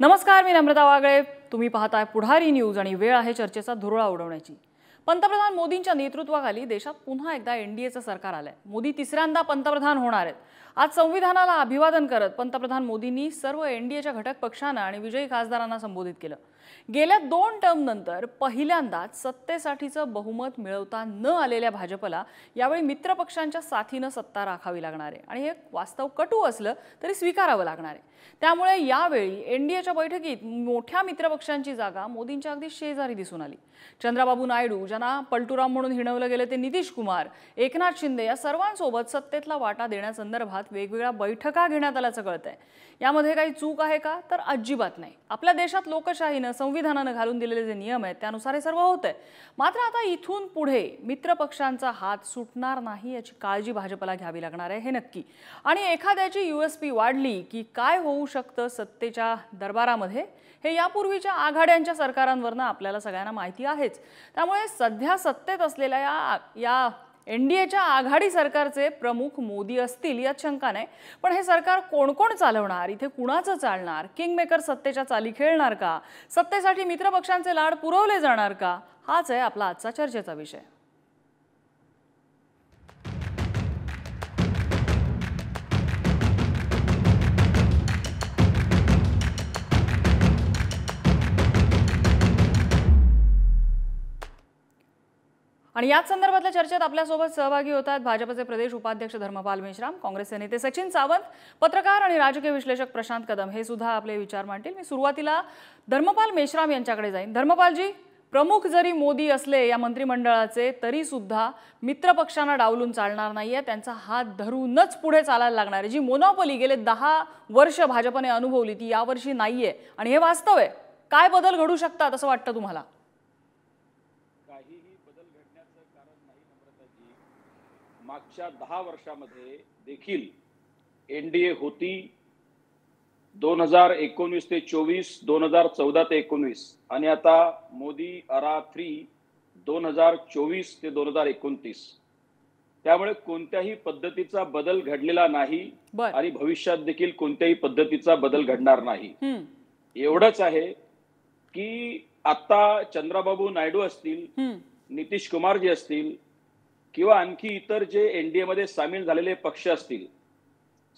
नमस्कार, मी नम्रता वागळे. तुम्ही पाहताय पुढारी न्यूज आणि वेळ आहे चर्चेचा धुरळा उडवण्याची. पंतप्रधान मोदींच्या नेतृत्वाखाली देशात पुन्हा एकदा एनडीएचं सरकार आलंय. मोदी तिसऱ्यांदा पंतप्रधान होणार आहेत. आज संविधानाला अभिवादन करत पंतप्रधान मोदींनी सर्व एनडीएच्या घटक पक्षांना आणि विजयी खासदारांना संबोधित केलं. गेल्या 2 टर्म नंतर पहिल्यांदाच सत्तेसाठीचं बहुमत मिळवता न आलेल्या भाजपला यावेळी मित्रपक्षांच्या साथीनं सत्ता राखावी लागणार आहे आणि हे वास्तव कटू असलं तरी स्वीकारावं लागणार आहे. त्यामुळे यावेळी एनडीएच्या बैठकीत मोठ्या मित्रपक्षांची जागा मोदींच्या अगदी शेजारी दिसून आली. चंद्राबाबू नायडू, ज्यांना पलटूराम म्हणून हिणवलं गेले ते नितीश कुमार, एकनाथ शिंदे या सर्वांसोबत सत्तेतला वाटा देण्यासंदर्भात वेगवेगळ्या बैठका घेण्यात आल्याचं कळतंय. यामध्ये काही चूक आहे का? तर अजिबात नाही. आपल्या देशात लोकशाहीनं संविधानानं घालून दिलेले जे नियम आहेत त्यानुसार हे सर्व होतंय. मात्र आता इथून पुढे मित्रपक्षांचा हात सुटणार नाही याची काळजी भाजपला घ्यावी लागणार आहे, हे नक्की. आणि एखाद्याची यूएसपी वाढली की काय होऊ शकतं सत्तेच्या दरबारामध्ये हे यापूर्वीच्या आघाड्यांच्या सरकारांवरनं आपल्याला सगळ्यांना माहिती आहेच. त्यामुळे सध्या सत्तेत असलेल्या या एनडीएच्या आघाडी सरकारचे प्रमुख मोदी असतील यात शंका नाही. पण हे सरकार कोण कोण चालवणार, इथे कुणाचं चालणार, किंगमेकर सत्तेच्या चाली खेळणार का, सत्तेसाठी मित्रपक्षांचे लाड पुरवले जाणार का, हाच आहे आपला आजचा चर्चेचा विषय. आणि याच संदर्भातल्या चर्चेत आपल्यासोबत सहभागी होतात भाजपचे प्रदेश उपाध्यक्ष धर्मपाल मेश्राम, काँग्रेसचे नेते सचिन सावंत, पत्रकार आणि राजकीय विश्लेषक प्रशांत कदम हे सुद्धा आपले विचार मांडतील. मी सुरुवातीला धर्मपाल मेश्राम यांच्याकडे जाईन. धर्मपालजी, प्रमुख जरी मोदी असले या मंत्रिमंडळाचे तरी सुद्धा मित्रपक्षांना डावलून चालणार नाहीये. त्यांचा हात धरूनच पुढे चालायला लागणार आहे. जी मोनोपोली गेले 10 वर्ष भाजपने अनुभवली ती यावर्षी नाहीये आणि हे वास्तव आहे. काय बदल घडू शकतात असं वाटतं तुम्हाला? मागच्या 10 वर्षामध्ये देखील एनडीए होती. 2019 ते 24, 2014 ते 19 आणि आता मोदी अरा 3 2024 ते 2029. त्यामुळे कोणत्याही पद्धतीचा बदल घडलेला नाही आणि भविष्यात देखील कोणत्याही पद्धतीचा बदल घडणार नाही. एवढंच आहे की आता चंद्राबाबू नायडू असतील, नितीश कुमार जी असतील किंवा आणखी इतर जे एनडीए मध्ये सामील झालेले पक्ष असतील,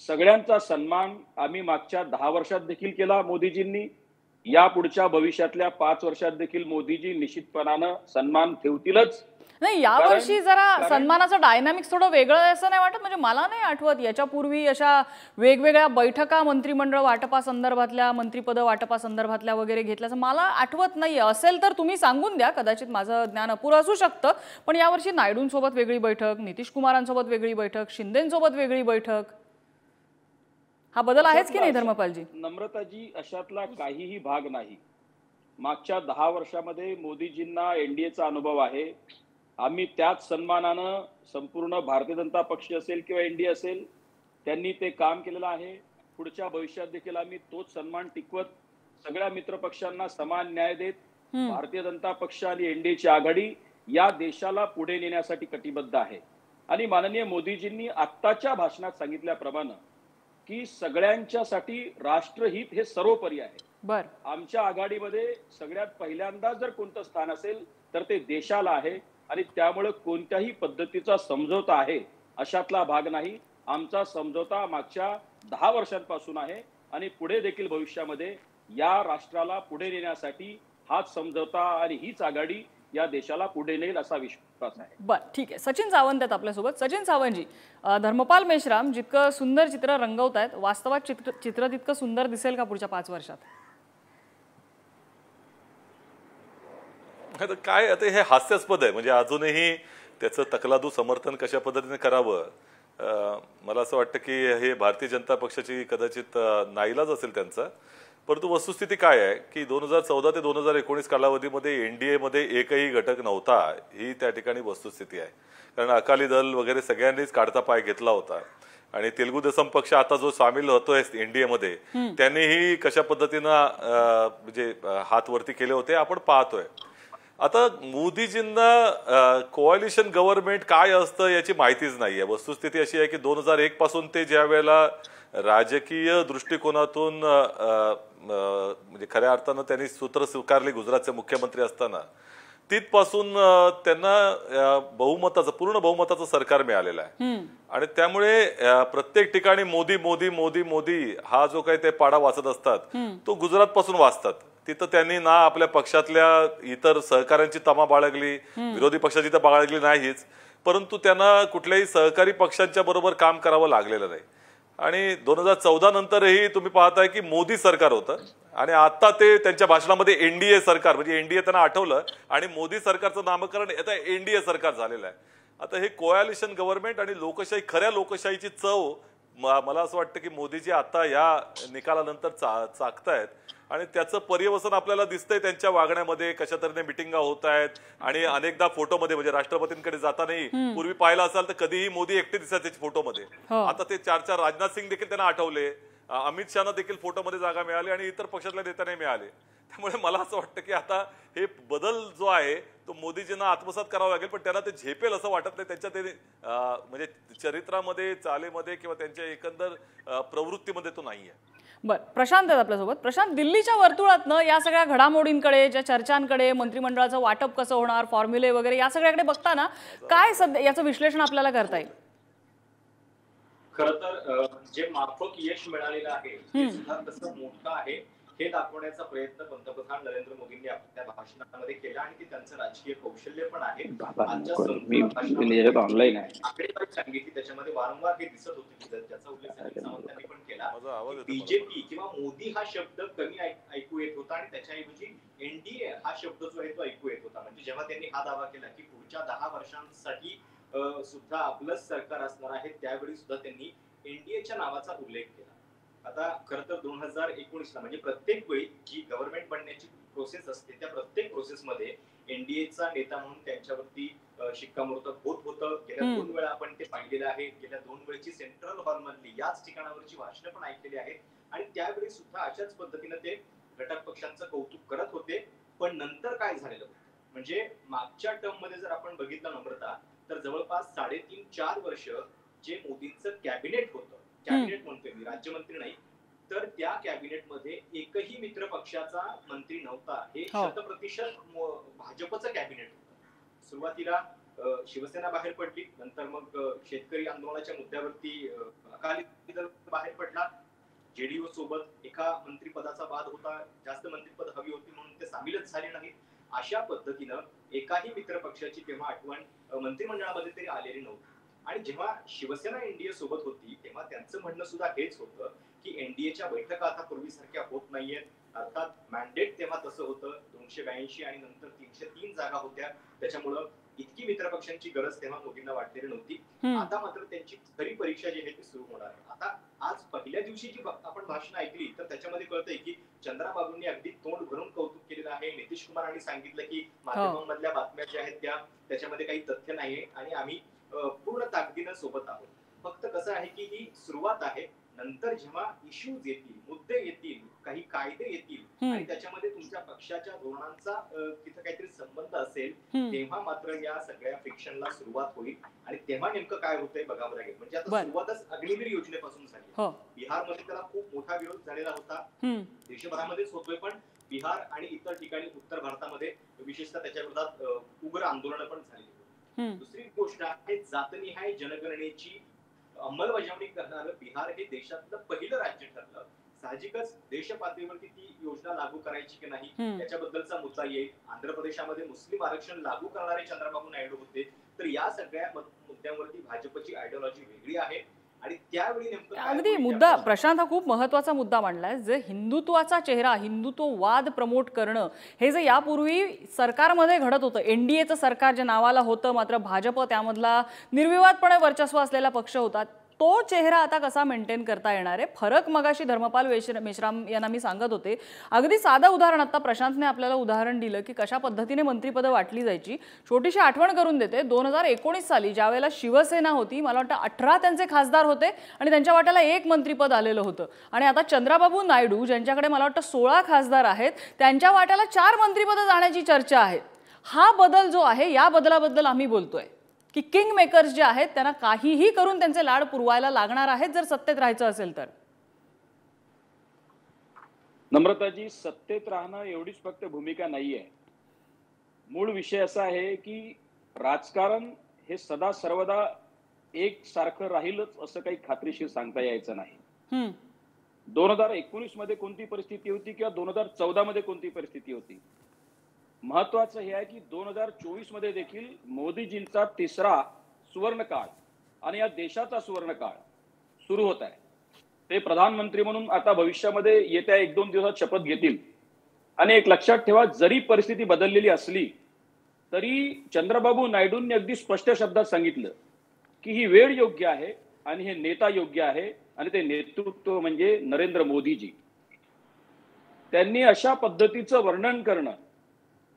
सगळ्यांचा सन्मान आम्ही मागच्या 10 वर्षात देखील केला मोदीजींनी. या पुढच्या भविष्यातल्या 5 वर्षात देखील मोदीजी निश्चितपणानं सन्मान ठेवतीलच. नाही, यावर्षी जरा सन्मानाचं डायनामिक्स थोडं वेगळं असं नाही वाटत? म्हणजे मला नाही आठवत याच्यापूर्वी अशा वेगवेगळ्या बैठका मंत्रिमंडळ वाटपासंदर्भातल्या, मंत्रिपद वाटपासंदर्भातल्या वगैरे घेतल्याचं मला आठवत नाहीये. असेल तर तुम्ही सांगून द्या, कदाचित माझं ज्ञान अपुरं असू शकतं. पण यावर्षी नायडूंसोबत वेगळी बैठक, नितीश कुमारांसोबत वेगळी बैठक, शिंदेंसोबत वेगळी बैठक, हा बदल आहेच की नाही धर्मपालजी? नम्रताजी, अशातला काहीही भाग नाही. मागच्या 10 वर्षामध्ये मोदीजींना एनडीएचा अनुभव आहे. आम्ही त्याच सन्मानानं संपूर्ण भारतीय जनता पक्ष असेल किंवा एनडीए असेल त्यांनी ते काम केलेलं आहे. पुढच्या भविष्यात देखील आम्ही तोच सन्मान टिकवत सगळ्या मित्रपक्षांना समान न्याय देत भारतीय जनता पक्ष आणि एनडीएची आघाडी या देशाला पुढे नेण्यासाठी कटिबद्ध आहे. आणि माननीय मोदीजींनी आत्ताच्या भाषणात सांगितल्याप्रमाणे की सगळ्यांच्यासाठी राष्ट्रहित हे सर्वोपरी आहे. आमच्या आघाडीमध्ये सगळ्यात पहिल्यांदा जर कोणतं स्थान असेल तर ते देशाला आहे आणि त्यामुळे कोणत्याही पद्धतीचा समझोता आहे अशातला भाग नाही. आमचा समझोता मागच्या 10 वर्षांपासून आहे आणि पुढे देखील भविष्यामध्ये या राष्ट्राला पुढे नेण्यासाठी हाच समझोता आणि हीच आघाडी या देशाला पुढे नेईल असा विश्वास आहे. बरं, ठीक आहे. सचिन सावंत आहेत आपल्यासोबत. सचिन सावंतजी, धर्मपाल मेश्राम जितकं सुंदर चित्र रंगवतायत, वास्तवात चित्र तितकं सुंदर दिसेल का पुढच्या 5 वर्षात? काय आता हे हास्यास्पद आहे. म्हणजे अजूनही त्याचं तकलादू समर्थन कशा पद्धतीने करावं, मला असं वाटतं की हे भारतीय जनता पक्षाची कदाचित नाईलाज असेल त्यांचा. परंतु वस्तुस्थिती काय आहे की 2014 ते 2019 कालावधीमध्ये एनडीए मध्ये एकही घटक नव्हता, ही त्या ठिकाणी वस्तुस्थिती आहे. कारण अकाली दल वगैरे सगळ्यांनीच काढता पाय घेतला होता आणि तेलुगू देसम पक्ष आता जो सामील होतोय एनडीए मध्ये त्यांनीही कशा पद्धतीनं म्हणजे हात वरती केले होते आपण पाहतोय. आता मोदीजींना कोअलिशन गव्हर्नमेंट काय असतं याची माहितीच नाहीये. वस्तुस्थिती अशी आहे की 2001 पासून ते ज्या वेळेला राजकीय दृष्टिकोनातून म्हणजे खऱ्या अर्थानं त्यांनी सूत्र स्वीकारली गुजरातचे मुख्यमंत्री असताना, तिथपासून त्यांना पूर्ण बहुमताचं सरकार मिळालेलं आहे. आणि त्यामुळे प्रत्येक ठिकाणी मोदी मोदी मोदी मोदी हा जो काही ते पाडा वाचत असतात तो गुजरात पासून वाचतात. तिथं त्यांनी ना आपल्या पक्षातल्या इतर सहकाऱ्यांची तमा बाळगली, विरोधी पक्षाची तर बाळगली नाहीच, परंतु त्यांना कुठल्याही सहकारी पक्षांच्या बरोबर काम करावं लागलेलं नाही. आणि 2014 नंतरही तुम्ही पाहताय की मोदी सरकार होतं आणि आता ते त्यांच्या भाषणामध्ये एनडीए सरकार, म्हणजे एनडीए त्यांना आठवलं आणि मोदी सरकारचं नामकरण आता एनडीए सरकार झालेलं आहे. आता हे कोॲलिशन गव्हर्नमेंट आणि लोकशाही, खऱ्या लोकशाहीची चव मला असं वाटतं की मोदीजी आता या निकालानंतर चाकतायत आणि त्याचं पर्यवसन आपल्याला दिसतंय त्यांच्या वागण्यामध्ये. कशा तऱ्हेने मिटिंगा होत आहेत आणि अनेकदा फोटोमध्ये, म्हणजे राष्ट्रपतींकडे जातानाही पूर्वी पाहिलं असाल तर कधीही मोदी एकटे दिसायचे फोटोमध्ये. आता ते 4 राजनाथ सिंग देखील त्यांना आठवले, अमित शहाना देखील फोटोमध्ये जागा मिळाली आणि इतर पक्षातल्या नेत्यांना मिळाले. त्यामुळे मला असं वाटतं की आता हे बदल जो आहे तो मोदीजींना आत्मसात करावा लागेल, पण त्यांना ते झेपेल असं वाटत नाही. त्यांच्या ते म्हणजे चरित्रामध्ये, चालेमध्ये किंवा त्यांच्या एकंदर प्रवृत्तीमध्ये तो नाहीये. बरं, प्रशांत आहेत आपल्यासोबत. प्रशांत, दिल्लीच्या वर्तुळातनं या सगळ्या घडामोडींकडे, ज्या चर्चांकडे, मंत्रिमंडळाचं वाटप कसं होणार, फॉर्म्युले वगैरे या सगळ्याकडे बघताना काय सध्या याचं विश्लेषण आपल्याला करता येईल? खरं तर जे माफक यश मिळालेलं आहे ते सुद्धा कसं मोठं आहे हे दाखवण्याचा प्रयत्न पंतप्रधान नरेंद्र मोदींनी आपल्या भाषणामध्ये केला आणि ते त्यांचं राजकीय कौशल्य पण आहे. ऑनलाईन आहे आकडेवारी सांगितली, त्याच्यामध्ये वारंवार हे दिसत होते की ज्याचा उल्लेख सावंतांनी पण केला. बीजेपी किंवा मोदी हा शब्द कमी ऐकू येत होता आणि त्याच्याऐवजी एनडीए हा शब्द जो आहे तो ऐकू येत होता. म्हणजे जेव्हा त्यांनी हा दावा केला की पुढच्या 10 वर्षांसाठी सुद्धा आपलंच सरकार असणार आहे, त्यावेळी सुद्धा त्यांनी एनडीएच्या नावाचा उल्लेख केला. आता खरं तर 2019ला म्हणजे प्रत्येक वेळी जी गव्हर्नमेंट बनण्याची प्रोसेस असते त्या प्रत्येक प्रोसेसमध्ये एनडीएचा नेता म्हणून त्यांच्यावरती शिक्कामोर्तब होत होतं. गेल्या 2 वेळा आपण ते पाहिलेलं आहे. गेल्या 2 वेळची सेंट्रल हॉल मधली याच ठिकाणावरची भाषणं पण ऐकलेली आहेत आणि त्यावेळी सुद्धा अशाच पद्धतीने ते घटक पक्षांचं कौतुक करत होते. पण नंतर काय झालेलं म्हणजे मागच्या टर्म मध्ये जर आपण बघितलं नम्रता, तर जवळपास 3.5-4 वर्ष जे मोदींचं कॅबिनेट होतं, कॅबिनेट म्हणतोय मी, राज्यमंत्री नाही, तर त्या कॅबिनेटमध्ये एकही मित्र पक्षाचा मंत्री नव्हता. हे 100% भाजपचं कॅबिनेट होतं. सुरुवातीला शिवसेना बाहेर पडली, नंतर मग शेतकरी आंदोलनाच्या मुद्द्यावरती अकाली दल बाहेर पडला. जेडीयू सोबत एका मंत्रिपदाचा वाद होता, जास्त मंत्रिपद हवी होती म्हणून ते सामीलच झाले नाहीत. अशा पद्धतीनं एकाही मित्र पक्षाची तेव्हा आठवण मंत्रिमंडळामध्ये तरी आलेली नव्हती. आणि जेव्हा शिवसेना एनडीए सोबत होती तेव्हा त्यांचं म्हणणं सुद्धा हेच होतं की एनडीएच्या बैठका आता पूर्वीसारख्या होत नाहीयेत. अर्थात मॅन्डेट तेव्हा तसं होतं, 282 आणि नंतर 303 जागा होत्या, त्याच्यामुळं इतकी मित्रपक्षांची गरज तेव्हा मोदींना वाटलेली नव्हती. आता मात्र त्यांची खरी परीक्षा जी आहे ती सुरू होणार आहे. आता आज पहिल्या दिवशी जी आपण भाषण ऐकली तर त्याच्यामध्ये कळतंय की चंद्राबाबूंनी अगदी तोंड भरून कौतुक केलेलं आहे. नितीश कुमारांनी सांगितलं की माध्यमांमधल्या बातम्या ज्या आहेत त्याच्यामध्ये काही तथ्य नाहीये आणि आम्ही पूर्ण ताकदीनं सोबत आहोत. फक्त कसं आहे की ही सुरुवात आहे. नंतर जेव्हा इश्यूज येतील, मुद्दे येतील, काही कायदे येतील आणि त्याच्यामध्ये तुमच्या पक्षाच्या धोरणांचा तिथं काहीतरी संबंध असेल, तेव्हा मात्र या सगळ्या फ्रिक्शनला सुरुवात होईल आणि तेव्हा नेमकं काय होतंय बघावं लागेल. म्हणजे आता सुरुवातच अग्निवीर योजनेपासून झाली. बिहारमध्ये त्याला खूप मोठा विरोध झालेला होता, देशभरामध्येच होतोय, पण बिहार आणि इतर ठिकाणी उत्तर भारतामध्ये विशेषतः त्याच्या विरोधात उग्र आंदोलन पण झाली. दुसरी गोष्ट आहे जातनिहाय जनगणनेची अंमलबजावणी करणारं बिहार हे देशातलं पहिलं राज्य ठरलं. साहजिकच देश पातळीवरती ती योजना लागू करायची की नाही याच्याबद्दलचा मुद्दा येईल. आंध्र प्रदेशामध्ये मुस्लिम आरक्षण लागू करणारे चंद्राबाबू नायडू होते. तर या सगळ्या मुद्द्यांवरती भाजपची आयडिओलॉजी वेगळी आहे आणि त्यावेळी नेमकं अगदी मुद्दा प्रशांत हा खूप महत्त्वाचा मुद्दा मांडलाय. जे हिंदुत्वाचा चेहरा, हिंदुत्ववाद प्रमोट करणं, हे जे यापूर्वी सरकारमध्ये घडत होतं, एनडीएचं सरकार जे नावाला होतं, मात्र भाजप त्यामधला निर्विवादपणे वर्चस्व असलेला पक्ष होता, तो चेहरा आता कसा मेंटेन करता येणार आहे. फरक मगाशी धर्मपाल मेश्राम यांना मी सांगत होते. अगदी साधं उदाहरण आता प्रशांतने आपल्याला उदाहरण दिलं की कशा पद्धतीने मंत्रिपदं वाटली जायची. छोटीशी आठवण करून देते. 2019 साली ज्या वेळेला शिवसेना होती, मला वाटतं 18 त्यांचे खासदार होते आणि त्यांच्या वाट्याला 1 मंत्रिपद आलेलं होतं. आणि आता चंद्राबाबू नायडू ज्यांच्याकडे मला वाटतं 16 खासदार आहेत, त्यांच्या वाट्याला 4 मंत्रिपदं जाण्याची चर्चा आहे. हा बदल जो आहे या बदलाबद्दल आम्ही बोलतोय की किंग मेकर्स जे आहेत त्यांना काहीही करून त्यांचे लाड पुरवायला लागणार आहेत जर सत्तेत राहायचं असेल तर. नम्रताजी, सत्तेत राहणं एवढीच फक्त भूमिका नाहीये. मूळ विषय असा आहे की राजकारण हे सदा सर्वदा एक सारखं राहीलच असं काही खात्रीशीर सांगता यायचं नाही. 2019 मध्ये कोणती परिस्थिती होती किंवा 2014 मध्ये कोणती परिस्थिती होती, महत्वाचं हे आहे की 2024 मध्ये देखील मोदीजींचा तिसरा सुवर्णकाळ आणि या देशाचा सुवर्णकाळ सुरू होत आहे. ते प्रधानमंत्री म्हणून आता भविष्यामध्ये येत्या 1-2 दिवसात शपथ घेतील. आणि एक लक्षात ठेवा, जरी परिस्थिती बदललेली असली तरी चंद्रबाबू नायडूंनी अगदी स्पष्ट शब्दात सांगितलं की ही वेळ योग्य आहे आणि हे नेता योग्य आहे आणि ते नेतृत्व म्हणजे नरेंद्र मोदीजी. त्यांनी अशा पद्धतीचं वर्णन करणं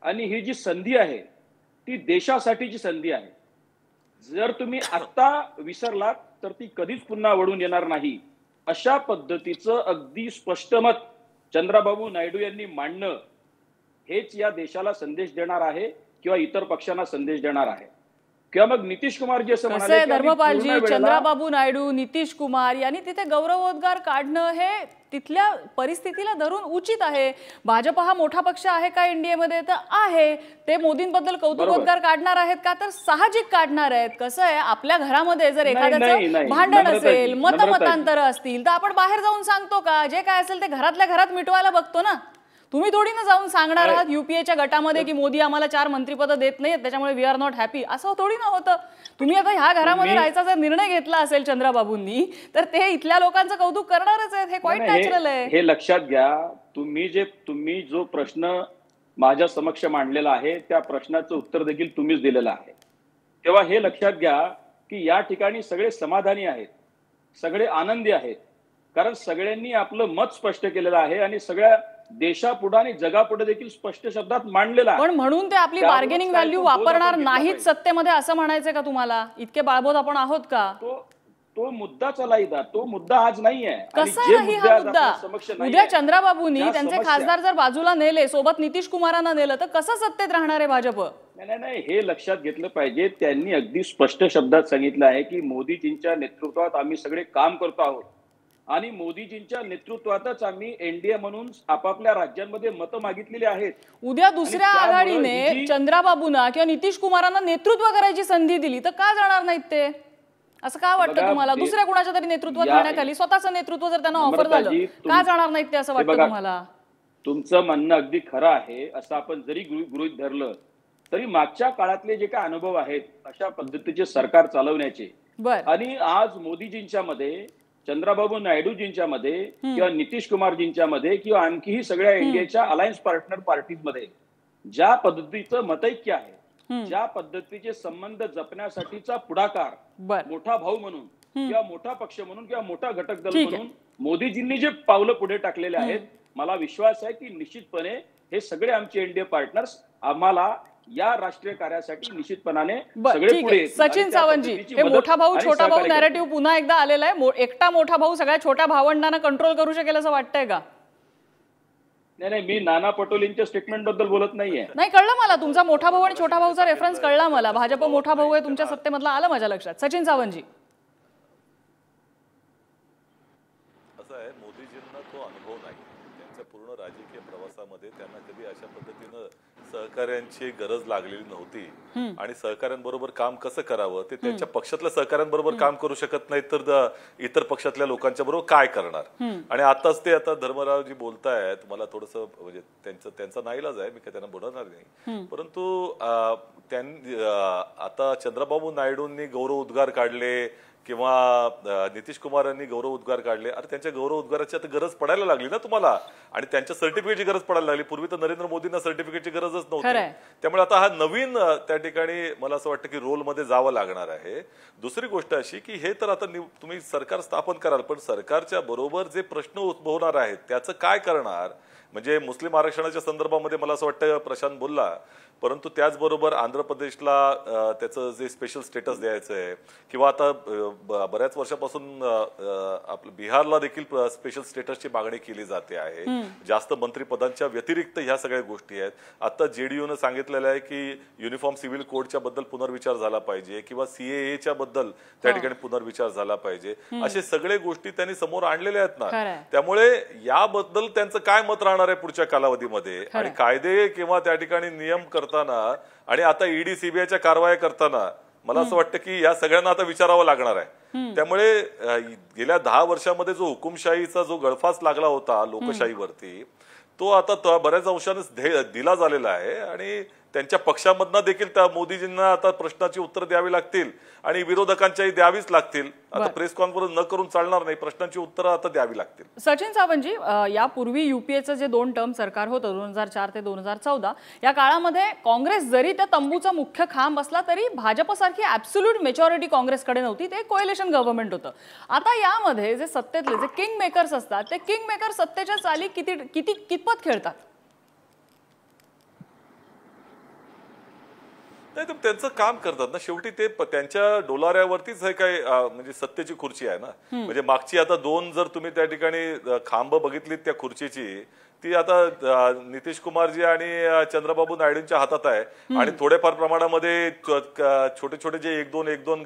आणि ही जी संधी आहे ती देशासाठीची संधी आहे. जर तुम्ही आत्ता विसरलात तर ती कधीच पुन्हा वळून येणार नाही. अशा पद्धतीचं अगदी स्पष्ट मत चंद्रबाबू नायडू यांनी मांडणं हेच या देशाला संदेश देणार आहे किंवा इतर पक्षांना संदेश देणार आहे. किंवा मग नितीश कुमार जी असं म्हणाले, धर्मपालजी, चंद्रबाबू नायडू, नितीश कुमार यांनी तिथे गौरवोद्गार काढणं हे तिथल्या परिस्थितीला धरून उचित आहे. भाजप हा मोठा पक्ष आहे का इंडियामध्ये, तर आहे. ते मोदींबद्दल कौतुकोद्गार काढणार आहेत का, तर साहजिक काढणार आहेत. कसं आहे, आपल्या घरामध्ये जर एखाद्याचं भांडण असेल, मतमतांतर असतील तर आपण बाहेर जाऊन सांगतो का? जे काय असेल ते घरातल्या घरात मिटवायला बघतो ना. तुम्ही थोडी ना जाऊन सांगणार आहात युपीएच्या गटामध्ये की मोदी आम्हाला 4 मंत्रिपद देत नाहीत त्याच्यामुळे वी आर नॉट हॅपी, असं थोडी ना होतं. तुम्ही आता ह्या घरामध्ये राहायचा जर निर्णय घेतला असेल चंद्रबाबूंनी तर ते इथल्या लोकांचं कौतुक करणारच आहेत. हे क्वाईट नॅचरल आहे. हे लक्षात घ्या. तुम्ही जो प्रश्न माझ्या समक्ष मांडलेला आहे त्या प्रश्नाचं उत्तर देखील तुम्हीच दिलेलं आहे. तेव्हा हे लक्षात घ्या की या ठिकाणी सगळे समाधानी आहेत, सगळे आनंदी आहेत, कारण सगळ्यांनी आपलं मत स्पष्ट केलेलं आहे आणि सगळ्या देशापुढे आणि जगापुढे देखील स्पष्ट शब्दात मांडलेला आहे. पण म्हणून ते आपली बार्गेनिंग व्हॅल्यू वापरणार नाहीत सत्तेमध्ये असं म्हणायचंय का तुम्हाला? इतके बाळबोध आपण आहोत का? तो मुद्दा चलाईदा, तो मुद्दा आज नाहीये. कसा नाही हा मुद्दा? उद्या चंद्रबाबूंनी त्यांचे खासदार जर बाजूला नेले, सोबत नितीश कुमारांना नेलं, तर कसं सत्तेत राहणार आहे भाजप? नाही, हे लक्षात घेतलं पाहिजे. त्यांनी अगदी स्पष्ट शब्दात सांगितलं आहे की मोदीजींच्या नेतृत्वात आम्ही सगळे काम करतो आहोत आणि मोदीजींच्या नेतृत्वातच आम्ही एनडीए म्हणून आपापल्या राज्यांमध्ये मतं मागितलेली आहेत. उद्या दुसऱ्या आघाडीने चंद्रबाबूंना किंवा नितीश कुमारांना नेतृत्व करायची संधी दिली तर का जाणार नाहीत ते? असं का वाटतं तुम्हाला? दुसऱ्या कुणाच्या तरी नेतृत्वात राहण्याखाली स्वतःचं नेतृत्व जर त्यांना ऑफर झालं का जाणार नाहीत ते असं वाटतं तुम्हाला? तुमचं म्हणणं अगदी खरं आहे. असं आपण जरी गृहीत धरलं तरी मागच्या काळातले जे काय अनुभव आहेत अशा पद्धतीचे सरकार चालवण्याचे आणि आज मोदीजींच्या मध्ये, चंद्रबाबू नायडूजींच्या मध्ये किंवा नितीश कुमारजींच्या मध्ये किंवा आणखीही सगळ्या इंडियाच्या अलायन्स पार्टनर पार्टीज मध्ये ज्या पद्धतीचं मतैक्य आहे, ज्या पद्धतीचे संबंध जपण्यासाठीचा पुढाकार मोठा भाऊ म्हणून किंवा मोठा पक्ष म्हणून किंवा मोठा घटक दल म्हणून मोदीजींनी जे पावलं पुढे टाकलेले आहेत, मला विश्वास आहे की निश्चितपणे हे सगळे आमचे एनडीए पार्टनर्स आम्हाला या राष्ट्रीय कार्यासाठी निश्चितपणाने सगळे पुढे. सचिन सावंतजी, हे मोठा भाऊ छोटा भाऊ नॅरेटिव्ह पुन्हा एकदा आलेला आहे. एकटा मोठा भाऊ सगळ्या छोट्या भावंडांना कंट्रोल करू शकेल असं वाटतंय का? नाही, मी नाना पटोलेंच्या स्टेटमेंट बद्दल बोलत नाहीये. नाही, कळलं मला. तुमचा मोठा भाऊ आणि छोटा भाऊचा रेफरन्स कळला मला. भाजप मोठा भाऊ आहे तुमच्या सत्तेमधला, आलं माझ्या लक्षात. सचिन सावंतजी, असं आहे, मोदीजींना तो अनुभव नाही. त्यांच्या पूर्ण राजकीय प्रवासामध्ये त्यांना कधी अशा पद्धतीनं सहकार्यांची गरज लागलेली नव्हती आणि सहकार्यांबरोबर काम कसं करावं ते त्यांच्या पक्षातल्या सहकार्यांबरोबर काम करू शकत नाहीत तर इतर पक्षातल्या लोकांच्या बरोबर काय करणार. आणि आताच ते आता धर्मरावजी बोलतायत, मला थोडस म्हणजे त्यांचा नाईलाज आहे, मी काय त्यांना बोलणार नाही. परंतु त्यांनी आता चंद्रबाबू नायडूंनी गौरव उद्गार काढले किंवा नितीश कुमारांनी गौरव उद्गार काढले. अरे त्यांच्या गौरव उद्गाराची आता गरज पडायला लागली ना तुम्हाला, आणि त्यांच्या सर्टिफिकेटची गरज पडायला लागली. पूर्वी तर नरेंद्र मोदींना सर्टिफिकेटची गरजच नव्हती. त्यामुळे आता हा नवीन त्या ठिकाणी मला असं वाटतं की रोलमध्ये जावं लागणार आहे. दुसरी गोष्ट अशी की हे तर आता तुम्ही सरकार स्थापन कराल, पण सरकारच्या बरोबर जे प्रश्न उद्भवणार आहेत त्याचं काय करणार? म्हणजे मुस्लिम आरक्षणाच्या संदर्भामध्ये मला असं वाटतं प्रशांत बोलला, परंतु त्याचबरोबर आंध्र प्रदेशला त्याचं जे स्पेशल स्टेटस द्यायचं आहे किंवा आता बऱ्याच वर्षापासून आपलं बिहारला देखील स्पेशल स्टेटसची मागणी केली जाते आहे. जास्त मंत्रिपदांच्या व्यतिरिक्त ह्या सगळ्या गोष्टी आहेत. आता जेडीयूनं सांगितलेलं आहे की युनिफॉर्म सिव्हिल कोडच्या बद्दल पुनर्विचार झाला पाहिजे किंवा CAA बद्दल त्या ठिकाणी पुनर्विचार झाला पाहिजे. असे सगळे गोष्टी त्यांनी समोर आणलेल्या आहेत ना. त्यामुळे याबद्दल त्यांचं काय मत राहणार आहे पुढच्या कालावधीमध्ये, आणि कायदे किंवा त्या ठिकाणी नियम करताना आणि आता ED CBIच्या कारवाया करताना मला असं वाटतं की या सगळ्यांना आता विचारावं लागणार आहे. त्यामुळे गेल्या 10 वर्षामध्ये जो हुकुमशाहीचा जो गळफास लागला होता लोकशाहीवरती, तो आता बऱ्याच अंशाने दिला झालेला आहे. आणि त्यांच्या पक्षामधनं देखील त्या मोदीजींना आता प्रश्नाची उत्तर द्यावी लागतील आणि विरोधकांच्याही द्यावीच लागतील. आता प्रेस कॉन्फरन्स न करून चालणार नाही, प्रश्नांची उत्तरं आता द्यावी लागतील. सचिन सावंतजी, यापूर्वी UPAचं जे 2 टर्म सरकार होतं 2004 ते 2014, या काळामध्ये काँग्रेस जरी त्या तंबूचा मुख्य खांब असला तरी भाजपसारखी ॲब्सोल्यूट मेजॉरिटी काँग्रेसकडे नव्हती. ते कोएलिशन गव्हर्नमेंट होतं. आता यामध्ये जे सत्तेतले जे किंग मेकर्स असतात, ते किंग मेकर सत्तेच्या चाली कितपत खेळतात? नाही, तर त्यांचं काम करतात ना. शेवटी ते त्यांच्या डोलाऱ्यावरतीच हे काय म्हणजे सत्तेची खुर्ची आहे ना. म्हणजे मागची आता 2 जर तुम्ही त्या ठिकाणी खांब बघितलीत त्या खुर्चीची, ती आता नितीश कुमारजी आणि चंद्रबाबू नायडूंच्या हातात आहे. आणि थोडेफार प्रमाणामध्ये छोटे छोटे जे एक दोन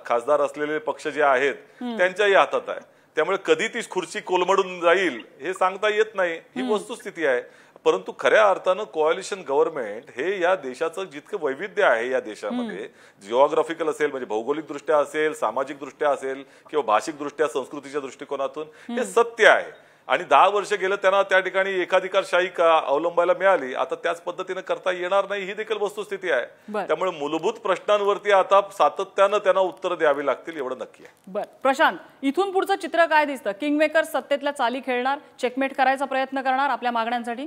खासदार असलेले पक्ष जे आहेत त्यांच्याही हातात आहे. त्यामुळे कधी ती खुर्ची कोलमडून जाईल हे सांगता येत नाही, ही वस्तुस्थिती आहे. परंतु खऱ्या अर्थानं कोअलिशन गव्हर्नमेंट हे या देशाचं जितकं वैविध्य आहे, या देशामध्ये जिओग्राफिकल असेल म्हणजे भौगोलिक दृष्ट्या असेल, सामाजिक दृष्ट्या असेल किंवा भाषिक दृष्ट्या संस्कृतीच्या दृष्टिकोनातून हे सत्य आहे. आणि 10 वर्ष गेलं त्यांना त्या ठिकाणी एकाधिकारशाही अवलंबायला मिळाली. आता त्याच पद्धतीने करता येणार नाही, ही देखील वस्तुस्थिती आहे. त्यामुळे मूलभूत प्रश्नांवरती आता सातत्यानं त्यांना उत्तर द्यावी लागतील, एवढं नक्की आहे. बरं प्रशांत, इथून पुढचं चित्र काय दिसतं? किंग मेकर सत्तेतल्या चाली खेळणार, चेकमेट करायचा प्रयत्न करणार आपल्या मागण्यांसाठी?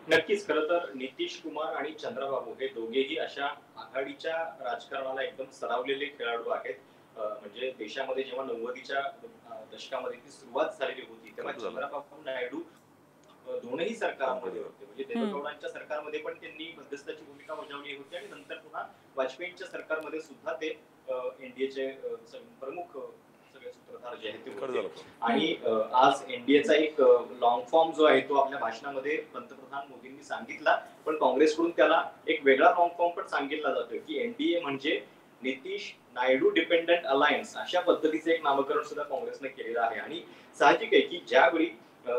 नक्कीच. खरं तर नितीश कुमार आणि चंद्रबाबू हे दोघेही अशा आघाडीच्या राजकारणाला एकदम सरावलेले खेळाडू आहेत. म्हणजे देशामध्ये जेव्हा 90च्या दशकामध्ये ती सुरुवात झालेली होती तेव्हा चंद्रबाबू नायडू दोनही सरकारमध्ये होते. म्हणजे देवेगौडांच्या सरकारमध्ये पण त्यांनी मध्यस्थाची भूमिका बजावली होती आणि नंतर पुन्हा वाजपेयींच्या सरकारमध्ये सुद्धा ते NDAचे प्रमुख सूत्रधार जे आहेत ते होते. आणि आज NDAचा एक लॉंग फॉर्म जो आहे तो आपल्या भाषणामध्ये पंतप्रधान मोदींनी सांगितला, पण काँग्रेसकडून त्याला एक वेगळा लॉंग फॉर्म पण सांगितला जातोय की NDA म्हणजे नितीश नायडू डिपेंडंट अलायन्स, अशा पद्धतीचे एक नामकरण सुद्धा काँग्रेसने केलेलं आहे. आणि साहजिक आहे की ज्यावेळी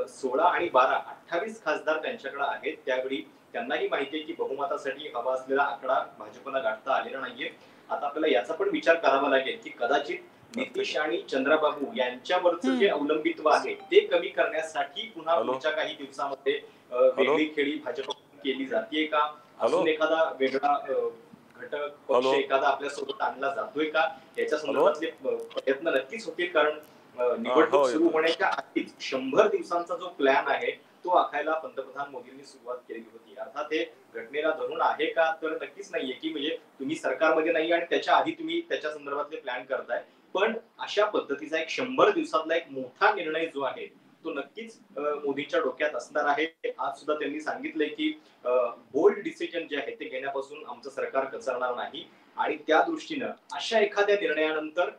16 आणि 12 28 खासदार त्यांच्याकडे आहेत, त्यावेळी त्यांनाही माहिती आहे की बहुमतासाठी हवा असलेला आकडा भाजपला गाठता आलेला नाहीये. आता आपल्याला याचा पण विचार करावा लागेल की कदाचित नितीश आणि चंद्रबाबू यांच्यावरचं जे अवलंबित्व आहे ते कमी करण्यासाठी पुन्हा पुढच्या काही दिवसामध्ये वेगळी खेळी भाजप केली जाते का, अजून एखादा वेगळा घटक पक्ष एखादा आपल्या सोबत आणला जातोय का, याच्या संदर्भातले प्रयत्न नक्कीच होतील. कारण निवडणूक सुरू होण्याच्या आधीच 100 दिवसांचा जो प्लॅन आहे तो आखायला पंतप्रधान मोदींनी सुरुवात केली होती. अर्थात हे घटनेला धरून आहे का, तर नक्कीच नाहीये की म्हणजे तुम्ही सरकारमध्ये नाही आणि त्याच्या आधी तुम्ही त्याच्या संदर्भातले प्लॅन करताय. पण अशा पद्धतीचा एक 100 दिवसातला एक मोठा निर्णय जो आहे तो नक्कीच मोदींच्या डोक्यात असणार आहे. आज सुद्धा त्यांनी सांगितलंय की बोल्ड डिसिजन जे आहे ते घेण्यापासून आमचं सरकार कचरणार नाही. आणि त्या दृष्टीनं अशा एखाद्या निर्णयानंतर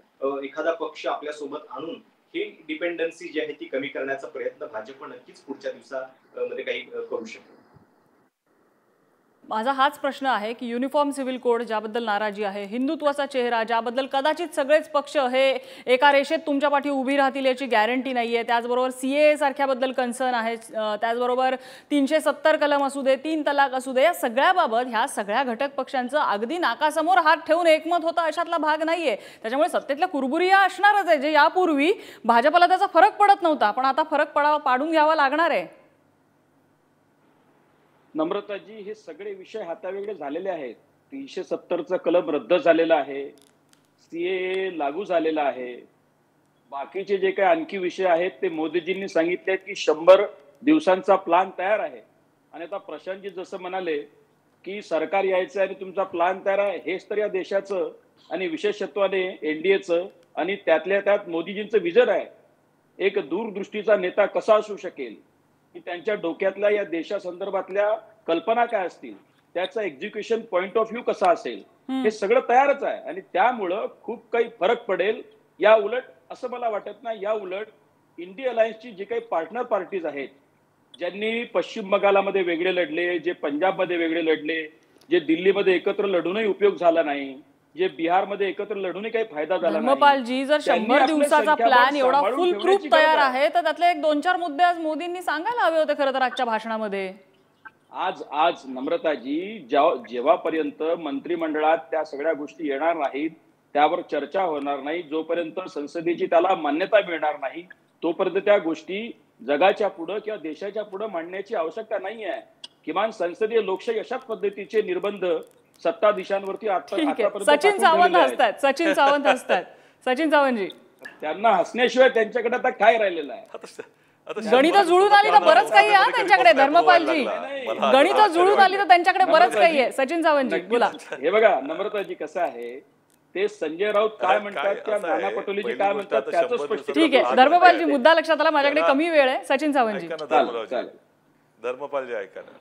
एखादा पक्ष आपल्या सोबत आणून ही डिपेंडन्सी जी आहे ती कमी करण्याचा प्रयत्न भाजप नक्कीच पुढच्या दिवसामध्ये काही करू शकतो. माझा हाच प्रश्न आहे की युनिफॉर्म सिव्हिल कोड ज्याबद्दल नाराजी आहे, हिंदुत्वाचा चेहरा ज्याबद्दल कदाचित सगळेच पक्ष हे एका रेषेत तुमच्या पाठी उभी राहतील याची गॅरंटी नाहीये, त्याचबरोबर CAA सारख्याबद्दल कन्सर्न आहे, त्याचबरोबर 370 कलम असू दे, 3 तलाक असू दे, या सगळ्याबाबत ह्या सगळ्या घटक पक्षांचं अगदी नाकासमोर हात ठेवून एकमत होतं अशातला भाग नाहीये. त्याच्यामुळे सत्तेतल्या कुरबुरी असणारच आहे, जे यापूर्वी भाजपला त्याचा फरक पडत नव्हता, पण आता फरक पाडून घ्यावा लागणार आहे. नम्रताजी, हे सगळे विषय हातावेगळे झालेले आहेत. 370चा कलम रद्द झालेला आहे, CAA लागू झालेला आहे, बाकीचे जे काही आणखी विषय आहेत ते मोदीजींनी सांगितले की 100 दिवसांचा प्लॅन तयार आहे. आणि आता प्रशांतजी जसं म्हणाले की सरकार यायचं आणि तुमचा प्लॅन तयार आहे, हेच तर या देशाचं आणि विशेषत्वाने NDAचं आणि त्यातल्या त्यात मोदीजींचं विजन आहे. एक दूरदृष्टीचा नेता कसा असू शकेल की त्यांच्या डोक्यातल्या या देशासंदर्भातल्या कल्पना काय असतील त्याचा एक्झिक्युशन पॉइंट ऑफ व्ह्यू कसा असेल हे सगळं तयारच आहे. आणि त्यामुळं खूप काही फरक पडेल. या उलट असं मला वाटत नाही. या उलट इंडी अलायन्सची जी काही पार्टनर पार्टीज आहेत, ज्यांनी पश्चिम बंगालमध्ये वेगळे लढले, जे पंजाबमध्ये वेगळे लढले, जे दिल्लीमध्ये एकत्र लढूनही उपयोग झाला नाही, जे बिहारमध्ये एकत्र लढूनही काही फायदा झाला नाही. धर्मपालजी, जर 100 दिवसाचा प्लॅन एवढा फुल प्रूफ तयार आहे तर त्यातले एक 2-4 मुद्दे आज मोदींनी सांगायला हवे होते खरं तर आजच्या भाषणामध्ये. आज नम्रताजी, जेव्हापर्यंत मंत्रिमंडळात त्या सगळ्या गोष्टी येणार नाहीत, त्यावर चर्चा होणार नाही, जोपर्यंत संसदेची त्याला मान्यता मिळणार नाही, तोपर्यंत त्या गोष्टी जगाच्या पुढे किंवा देशाच्या पुढे मांडण्याची आवश्यकता नाही आहे. किमान संसदीय लोकशाही अशाच पद्धतीचे निर्बंध सत्ताधीशांवरती आतापर्यंत सचिन सावंत असतात. सचिन सावंतजी, त्यांना हसण्याशिवाय त्यांच्याकडे आता काय राहिलेलं आहे? गणित जुळून आली तर बरंच काही आहे त्यांच्याकडे. धर्मपालजी, गणित जुळून आली तर त्यांच्याकडे बरंच काही आहे. सचिन सावंतजी बोला. हे बघा नम्रताजी, कसं आहे ते संजय राऊत काय म्हणतात किंवा नाना पटोलेजी काय म्हणतात त्याचं स्पष्ट. ठीक आहे धर्मपालजी, मुद्दा लक्षात आला. माझ्याकडे कमी वेळ आहे. सचिन सावंतजी. धर्मपालजी ऐका ना,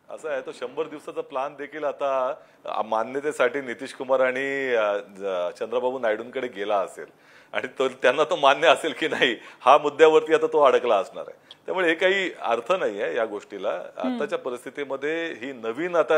असं आहे तो 100 दिवसाचा प्लॅन देखील आता मान्यतेसाठी नितीश कुमार आणि चंद्रबाबू नायडूंकडे गेला असेल आणि त्यांना तो मान्य असेल की नाही हा मुद्द्यावरती आता तो अडकला असणार आहे. त्यामुळे हे काही अर्थ नाही आहे या गोष्टीला. आताच्या परिस्थितीमध्ये ही नवीन आता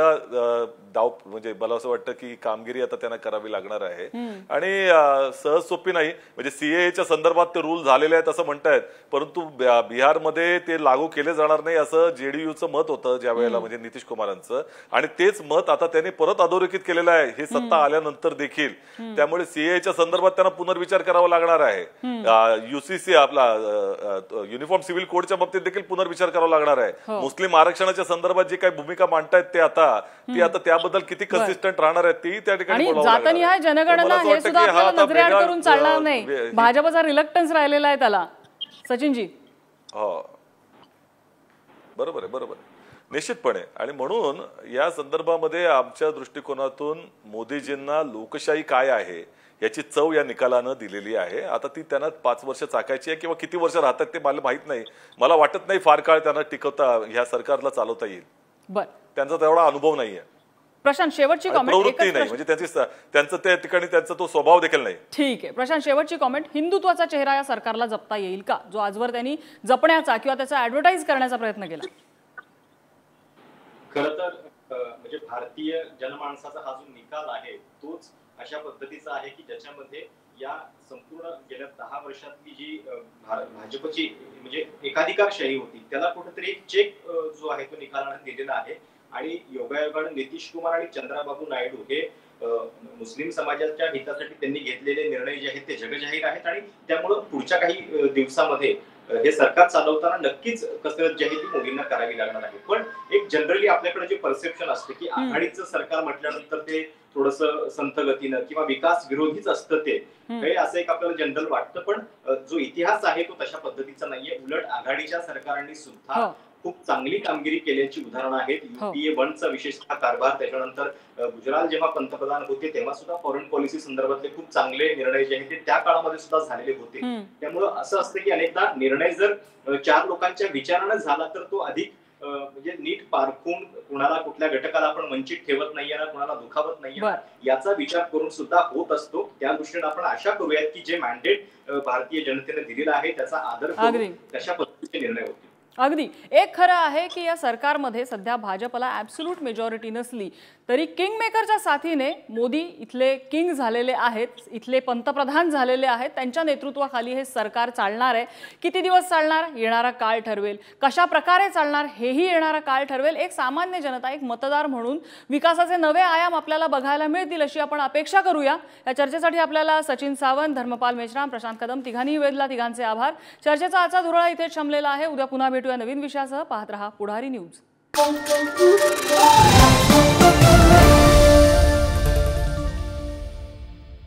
डाव म्हणजे मला असं वाटतं की कामगिरी आता त्यांना करावी लागणार आहे आणि सहज सोपी नाही. म्हणजे सीएएच्या संदर्भात ते रूल झालेले आहेत असं म्हणतायत, परंतु बिहारमध्ये ते लागू केले जाणार नाही असं जेडीयूचं मत होतं ज्या वेळेला, म्हणजे नितीश कुमारांचं, आणि तेच मत आता त्यांनी परत अधोरेखित केलेलं आहे ही सत्ता आल्यानंतर देखील. त्यामुळे सीएएच्या संदर्भात त्यांना पुनर्विचार करावा लागणार आहे. युसीसी आपला युनिफॉर्म सिव्हिल कोडच्या बाबतीत देखील पुनर्विचार करावा लागणार आहे. मुस्लिम आरक्षणाच्या संदर्भात जी काही भूमिका मांडतायत ते आता त्याबद्दल किती कन्सिस्टंट राहणार आहे ती त्या ठिकाणी जनगणना हे सुद्धा आपल्याला नजरेआड करून चालणार नाही. भाजपचा रिलक्टन्स राहिलेला आहे त्याला. सचिनजी. हो बरोबर आहे, निश्चितपणे. आणि म्हणून या संदर्भामध्ये आमच्या दृष्टिकोनातून मोदीजींना लोकशाही काय आहे याची चव या निकालानं दिलेली आहे. आता ती त्यांना 5 वर्ष चाकायची आहे किंवा किती वर्ष राहतात ते मला माहित नाही. मला वाटत नाही फार काळ त्यांना टिकवता ह्या सरकारला चालवता येईल. त्यांचा तेवढा अनुभव नाहीये. प्रशांत, शेवटची कॉमेंट. प्रवृत्ती नाही, म्हणजे त्यांचं त्या ठिकाणी त्यांचा तो स्वभाव देखील नाही. ठीक आहे प्रशांत, शेवटची कॉमेंट. हिंदुत्वाचा चेहरा या सरकारला जपता येईल का, जो आजवर त्यांनी जपण्याचा किंवा त्याचा ऍडव्हर्टाइज करण्याचा प्रयत्न केला? खरं तर म्हणजे भारतीय जनमानसाचा हा जो निकाल आहे तोच अशा पद्धतीचा आहे की ज्याच्यामध्ये या संपूर्ण गेल्या 10 वर्षातली जी भाजपची म्हणजे एकाधिकारशाही होती त्याला कुठेतरी एक चेक जो आहे तो निकालाने दिलेला आहे. आणि योगायोगाने नितीश कुमार आणि चंद्राबाबू नायडू हे मुस्लिम समाजाच्या हितासाठी त्यांनी घेतलेले निर्णय जे आहेत ते जगजाहीर आहेत आणि त्यामुळे पुढच्या काही दिवसामध्ये हे सरकार चालवताना नक्कीच कसरत जी आहे ती मोदींना करावी लागणार आहे. पण एक जनरली आपल्याकडे जे परसेप्शन असते की आघाडीचं सरकार म्हटल्यानंतर ते थोडंसं संथ गतीनं किंवा विकास विरोधीच असतं ते हे असं एक आपल्याला जनरल वाटतं. पण जो इतिहास आहे तो तशा पद्धतीचा नाहीये. उलट आघाडीच्या सरकारांनी सुद्धा खूप चांगली कामगिरी केल्याची उदाहरणं आहेत. UPA 1चा विशेषतः कारभार, त्याच्यानंतर गुजराल जेव्हा पंतप्रधान होते तेव्हा सुद्धा फॉरेन पॉलिसी संदर्भातले खूप चांगले निर्णय जे आहेत ते त्या काळामध्ये सुद्धा झालेले होते. त्यामुळं असं असतं की अनेकदा निर्णय जर 4 लोकांच्या विचारानं झाला तर तो अधिक म्हणजे नीट पारखून कुणाला कुठल्या घटकाला आपण वंचित ठेवत नाहीये ना कुणाला दुखावत नाहीये याचा विचार करून सुद्धा होत असतो. त्या दृष्टीने आपण आशा करूयात की जे मॅन्डेट भारतीय जनतेने दिलेला आहे त्याचा आदर करून तशा पद्धतीचे निर्णय होतील. अगदी. एक खरं आहे की या सरकारमध्ये सध्या भाजपला ॲब्सोल्यूट मेजॉरिटी नसली तरी किंग मेकरच्या साथीने मोदी इथले किंग झालेले आहेत, इथले पंतप्रधान झालेले आहेत. त्यांच्या नेतृत्वाखाली हे सरकार चालणार आहे. किती दिवस चालणार येणारा काळ ठरवेल, कशा प्रकारे चालणार हेही येणारा काळ ठरवेल. एक सामान्य जनता, एक मतदार म्हणून विकासाचे नवे आयाम आपल्याला बघायला मिळतील अशी आपण अपेक्षा करूया. या चर्चेसाठी आपल्याला सचिन सावंत, धर्मपाल मेश्राम, प्रशांत कदम तिघांनीही वेधला. तिघांचे आभार. चर्चेचा आजचा धुरळा इथेच थांबलेला आहे. उद्या पुन्हा भेटूया नवीन विषयासह. पाहत रहा पुढारी न्यूज.